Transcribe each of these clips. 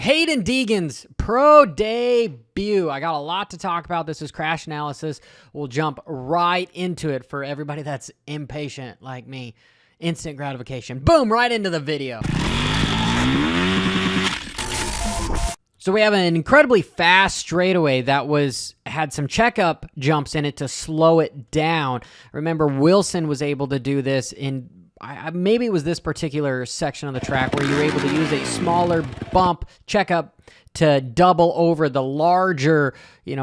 Hayden Deegan's pro debut. I got a lot to talk about. This is Crash Analysis. We'll jump right into it for everybody that's impatient like me. Instant gratification. Boom, right into the video. So we have an incredibly fast straightaway that had some checkup jumps in it to slow it down. Remember, Wilson was able to do this in maybe it was this particular section of the track where you were able to use a smaller bump checkup to double over the larger,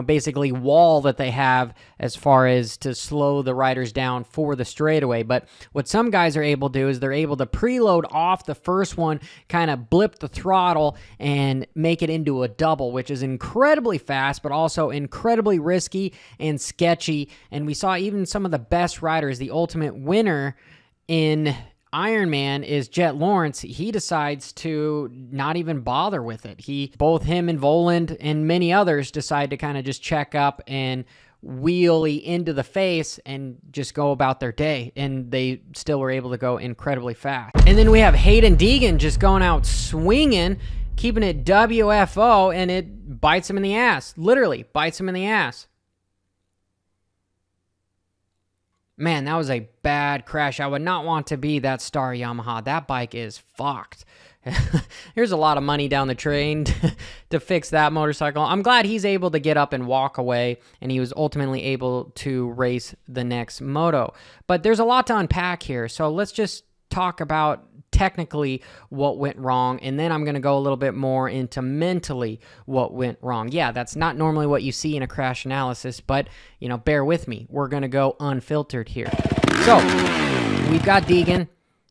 basically wall that they have as far as to slow the riders down for the straightaway. But what some guys are able to do is they're able to preload off the first one, kind of blip the throttle and make it into a double, which is incredibly fast, but also incredibly risky and sketchy. And we saw even some of the best riders, the ultimate winner in Ironman is Jet Lawrence. He decides to not even bother with it. Both him and Voland and many others decide to kind of just check up and wheelie into the face and just go about their day. And they still were able to go incredibly fast. And then we have Hayden Deegan just going out swinging, keeping it WFO, and it bites him in the ass. Literally bites him in the ass. Man, that was a bad crash. I would not want to be that star Yamaha. That bike is fucked. Here's a lot of money down the drain to fix that motorcycle. I'm glad he's able to get up and walk away, and he was ultimately able to race the next moto. But there's a lot to unpack here, so let's just talk about technically what went wrong, and then I'm going to go a little bit more into mentally what went wrong. Yeah, that's not normally what you see in a crash analysis, but, bear with me. We're going to go unfiltered here. So, we've got Deegan.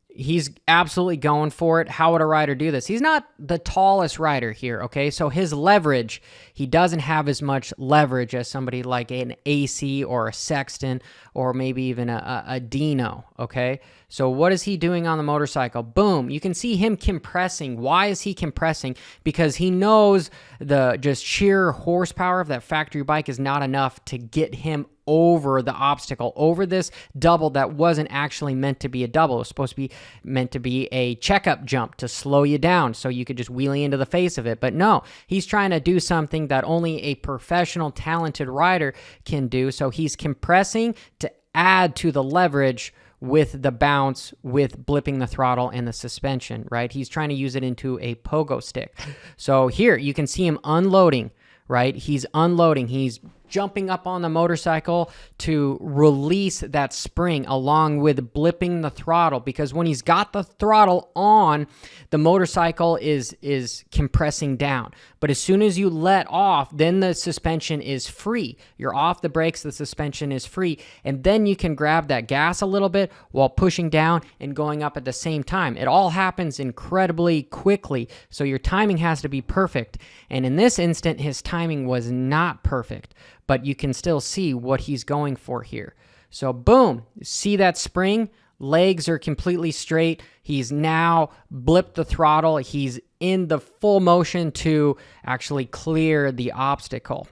He's absolutely going for it. How would a rider do this? He's not the tallest rider here, okay? So his leverage, he doesn't have as much leverage as somebody like an AC or a Sexton or maybe even a Dino, okay? So what is he doing on the motorcycle? Boom. You can see him compressing. Why is he compressing? Because he knows the just sheer horsepower of that factory bike is not enough to get him over the obstacle, over this double that wasn't actually meant to be a double. It was supposed to be meant to be a checkup jump to slow you down so you could just wheelie into the face of it. But no, he's trying to do something that only a professional, talented rider can do. So he's compressing to add to the leverage with the bounce, with blipping the throttle and the suspension, right? He's trying to use it into a pogo stick. So here you can see him unloading, right? He's unloading. He's jumping up on the motorcycle to release that spring along with blipping the throttle, because when he's got the throttle on, the motorcycle is compressing down. But as soon as you let off, then the suspension is free. You're off the brakes, the suspension is free, and then you can grab that gas a little bit while pushing down and going up at the same time. It all happens incredibly quickly, so your timing has to be perfect. And in this instant, his timing was not perfect, but you can still see what he's going for here. So boom, see that spring? Legs are completely straight. He's now blipped the throttle. He's in the full motion to actually clear the obstacle.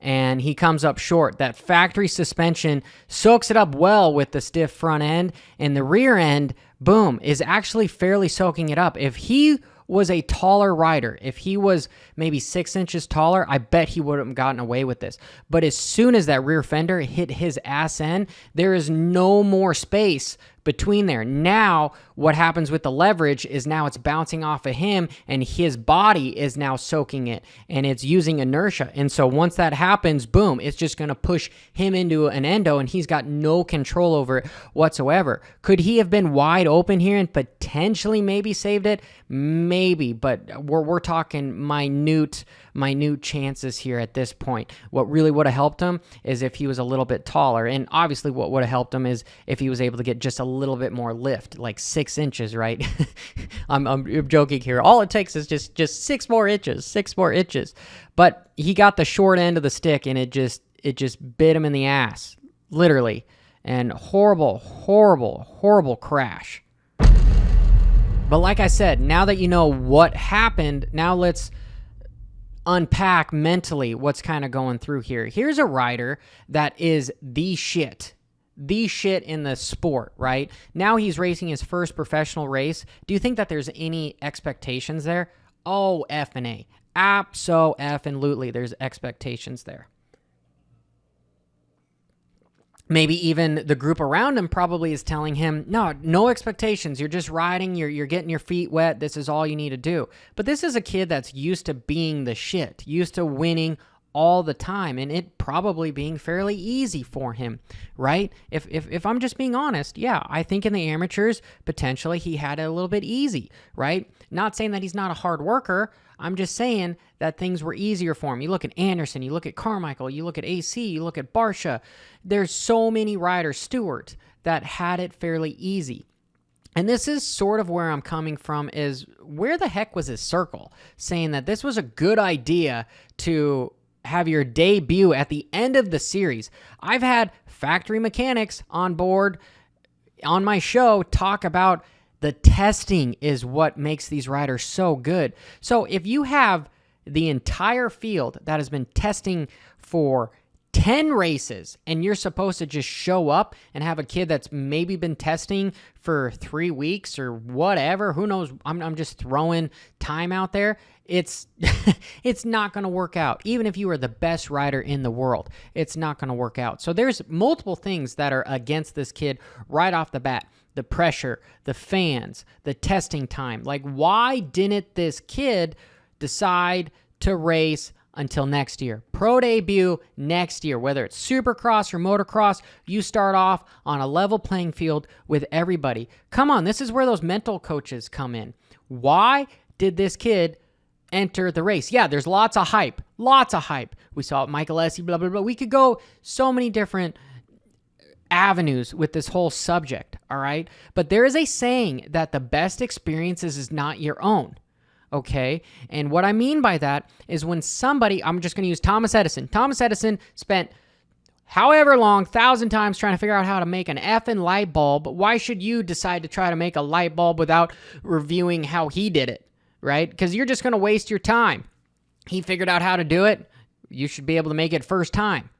And he comes up short. That factory suspension soaks it up well with the stiff front end, and the rear end, boom, is actually fairly soaking it up. If he was a taller rider, if he was maybe 6 inches taller, I bet he would have gotten away with this. But as soon as that rear fender hit his ass end, there is no more space between there. Now, what happens with the leverage is now it's bouncing off of him, and his body is now soaking it, and it's using inertia. And so once that happens, boom, it's just going to push him into an endo, and he's got no control over it whatsoever. Could he have been wide open here and potentially maybe saved it? Maybe, but we're talking minute chances here at this point. What really would have helped him is if he was a little bit taller, and obviously what would have helped him is if he was able to get just a little bit more lift, like 6 inches, right? I'm joking here. All it takes is just 6 more inches. But he got the short end of the stick, and it just bit him in the ass, literally. And horrible crash. But like I said, now that you know what happened, now let's unpack mentally what's kind of going through here. Here's a rider that is the shit in the sport, right? Now he's racing his first professional race. Do you think that there's any expectations there? Oh, F and A. Abso-F-and-lutely. There's expectations there. Maybe even the group around him probably is telling him, no expectations. You're just riding. You're getting your feet wet. This is all you need to do. But this is a kid that's used to being the shit, used to winning all the time, and it probably being fairly easy for him, right? If I'm just being honest, yeah, I think in the amateurs, potentially he had it a little bit easy, right? Not saying that he's not a hard worker. I'm just saying that things were easier for him. You look at Anderson, you look at Carmichael, you look at AC, you look at Barsha. There's so many riders, Stewart, that had it fairly easy. And this is sort of where I'm coming from, is where the heck was his circle? Saying that this was a good idea to have your debut at the end of the series. I've had factory mechanics on board on my show talk about the testing is what makes these riders so good. So if you have the entire field that has been testing for 10 races and you're supposed to just show up and have a kid that's maybe been testing for 3 weeks or whatever, who knows, I'm just throwing time out there. It's it's not going to work out. Even if you are the best rider in the world, it's not going to work out. So there's multiple things that are against this kid right off the bat. The pressure, the fans, the testing time. Like, why didn't this kid decide to race until next year? Pro debut next year, whether it's Supercross or motocross, you start off on a level playing field with everybody. Come on, this is where those mental coaches come in. Why did this kid enter the race? Yeah, there's lots of hype. We saw Michael Essie, blah, blah, blah. We could go so many different avenues with this whole subject, all right? But there is a saying that the best experiences is not your own, okay? And what I mean by that is when somebody, I'm just going to use Thomas Edison. Thomas Edison spent however long, 1,000 times trying to figure out how to make an effing light bulb. Why should you decide to try to make a light bulb without reviewing how he did it, right? Because you're just going to waste your time. He figured out how to do it. You should be able to make it first time.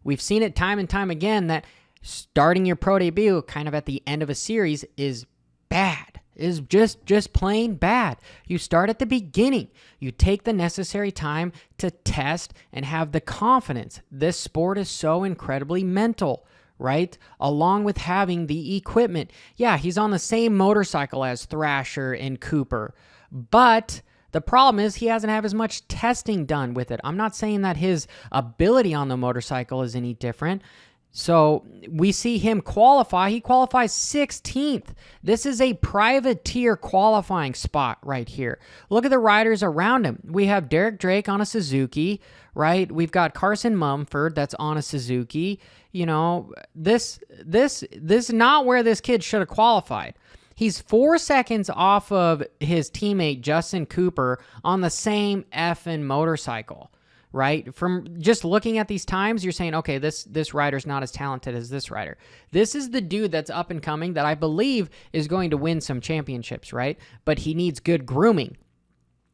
We've seen it time and time again that starting your pro debut kind of at the end of a series is bad, is just plain bad. You start at the beginning. You take the necessary time to test and have the confidence. This sport is so incredibly mental, right? Along with having the equipment. Yeah, he's on the same motorcycle as Thrasher and Cooper, but the problem is he hasn't had as much testing done with it. I'm not saying that his ability on the motorcycle is any different. So we see him qualify. He qualifies 16th. This is a privateer qualifying spot right here. Look at the riders around him. We have Derek Drake on a Suzuki, right? We've got Carson Mumford that's on a Suzuki. You know, this is not where this kid should have qualified. He's 4 seconds off of his teammate Justin Cooper on the same effing motorcycle. Right? From just looking at these times, you're saying, okay, this rider's not as talented as this rider. This is the dude that's up and coming that I believe is going to win some championships, right? But he needs good grooming,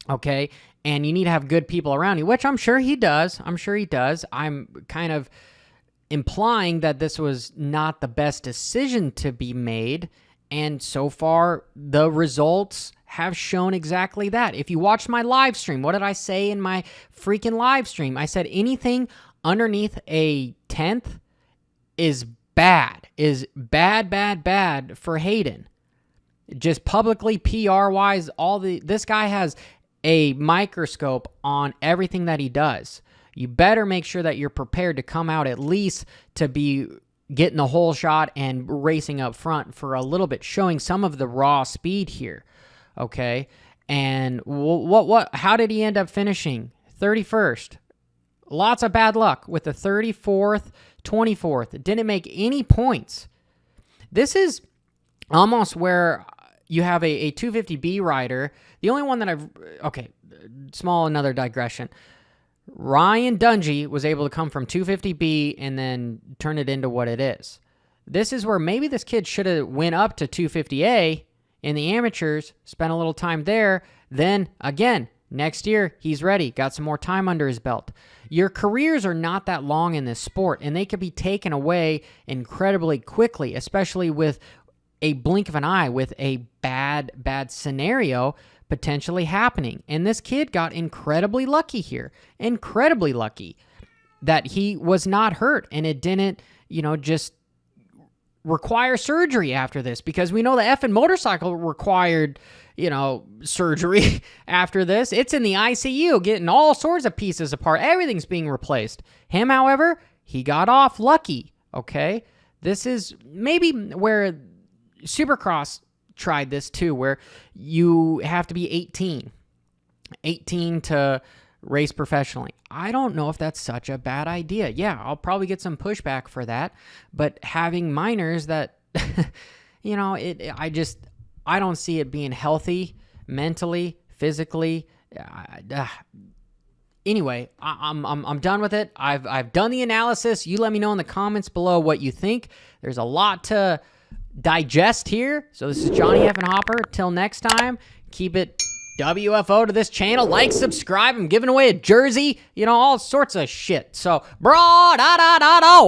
okay? And you need to have good people around you, which I'm sure he does. I'm kind of implying that this was not the best decision to be made. And so far, the results have shown exactly that. If you watched my live stream, what did I say in my freaking live stream? I said anything underneath a 10th is bad for Hayden. Just publicly, PR-wise, this guy has a microscope on everything that he does. You better make sure that you're prepared to come out at least to be getting the whole shot and racing up front for a little bit, showing some of the raw speed here. Okay, and how did he end up finishing? 31st. Lots of bad luck with the 34th, 24th. Didn't make any points. This is almost where you have a 250B rider. The only one that another digression. Ryan Dungey was able to come from 250B and then turn it into what it is. This is where maybe this kid should have went up to 250A in the amateurs, spent a little time there, then again, next year, he's ready, got some more time under his belt. Your careers are not that long in this sport, and they could be taken away incredibly quickly, especially with a blink of an eye, with a bad scenario, potentially happening. And this kid got incredibly lucky here. Incredibly lucky that he was not hurt and it didn't, just require surgery after this, because we know the effing motorcycle required, surgery after this. It's in the ICU getting all sorts of pieces apart. Everything's being replaced. Him, however, he got off lucky, okay? This is maybe where Supercross tried this too, where you have to be 18 to race professionally. I don't know if that's such a bad idea. Yeah, I'll probably get some pushback for that, but having minors that, I don't see it being healthy mentally, physically. Anyway, I'm done with it. I've done the analysis. You let me know in the comments below what you think. There's a lot to digest here. So this is Johnny F. and Hopper. Till next time, keep it WFO to this channel. Like, subscribe. I'm giving away a jersey, all sorts of shit. So, bro, da da da da.